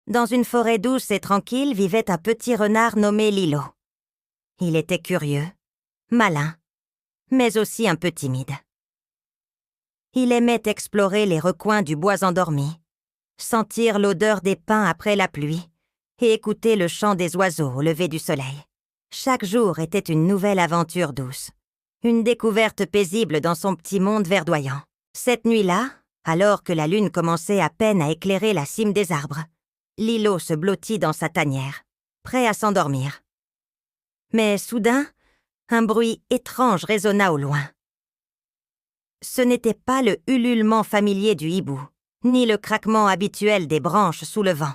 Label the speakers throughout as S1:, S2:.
S1: Dans une forêt douce et tranquille vivait un petit renard nommé Lilo. Il était curieux, malin, mais aussi un peu timide. Il aimait explorer les recoins du bois endormi, sentir l'odeur des pins après la pluie et écouter le chant des oiseaux au lever du soleil. Chaque jour était une nouvelle aventure douce, une découverte paisible dans son petit monde verdoyant. Cette nuit-là, alors que la lune commençait à peine à éclairer la cime des arbres, Lilo se blottit dans sa tanière, prêt à s'endormir. Mais soudain, un bruit étrange résonna au loin. Ce n'était pas le ululement familier du hibou, ni le craquement habituel des branches sous le vent.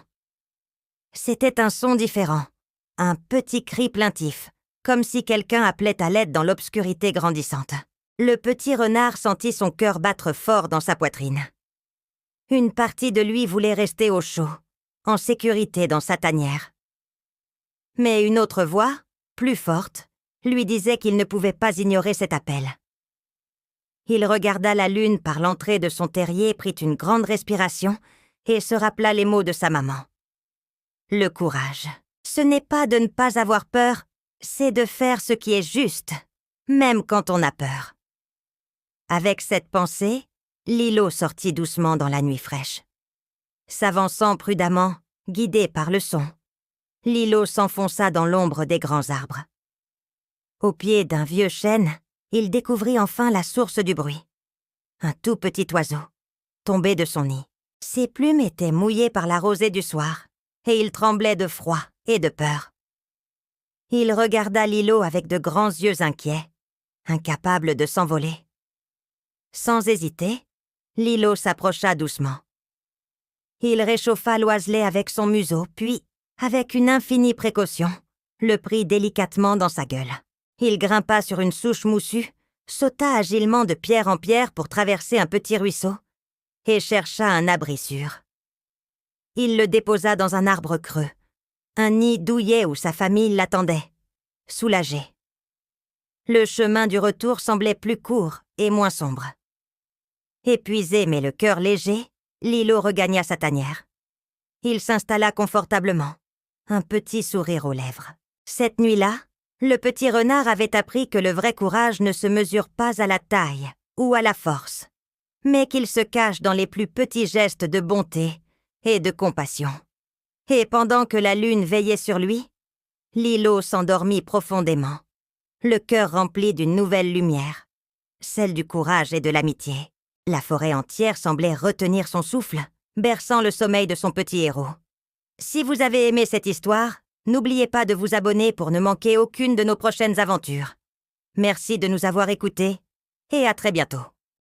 S1: C'était un son différent, un petit cri plaintif, comme si quelqu'un appelait à l'aide dans l'obscurité grandissante. Le petit renard sentit son cœur battre fort dans sa poitrine. Une partie de lui voulait rester au chaud, en sécurité dans sa tanière. Mais une autre voix, plus forte, lui disait qu'il ne pouvait pas ignorer cet appel. Il regarda la lune par l'entrée de son terrier, prit une grande respiration et se rappela les mots de sa maman. Le courage, ce n'est pas de ne pas avoir peur, c'est de faire ce qui est juste, même quand on a peur. Avec cette pensée, Lilo sortit doucement dans la nuit fraîche. S'avançant prudemment, guidé par le son, Lilo s'enfonça dans l'ombre des grands arbres. Au pied d'un vieux chêne, il découvrit enfin la source du bruit. Un tout petit oiseau, tombé de son nid. Ses plumes étaient mouillées par la rosée du soir, et il tremblait de froid et de peur. Il regarda Lilo avec de grands yeux inquiets, incapable de s'envoler. Sans hésiter, Lilo s'approcha doucement. Il réchauffa l'oiselet avec son museau, puis, avec une infinie précaution, le prit délicatement dans sa gueule. Il grimpa sur une souche moussue, sauta agilement de pierre en pierre pour traverser un petit ruisseau et chercha un abri sûr. Il le déposa dans un arbre creux, un nid douillet où sa famille l'attendait, soulagé. Le chemin du retour semblait plus court et moins sombre. Épuisé mais le cœur léger, Lilo regagna sa tanière. Il s'installa confortablement, un petit sourire aux lèvres. Cette nuit-là, le petit renard avait appris que le vrai courage ne se mesure pas à la taille ou à la force, mais qu'il se cache dans les plus petits gestes de bonté et de compassion. Et pendant que la lune veillait sur lui, Lilo s'endormit profondément, le cœur rempli d'une nouvelle lumière, celle du courage et de l'amitié. La forêt entière semblait retenir son souffle, berçant le sommeil de son petit héros. Si vous avez aimé cette histoire, n'oubliez pas de vous abonner pour ne manquer aucune de nos prochaines aventures. Merci de nous avoir écoutés et à très bientôt.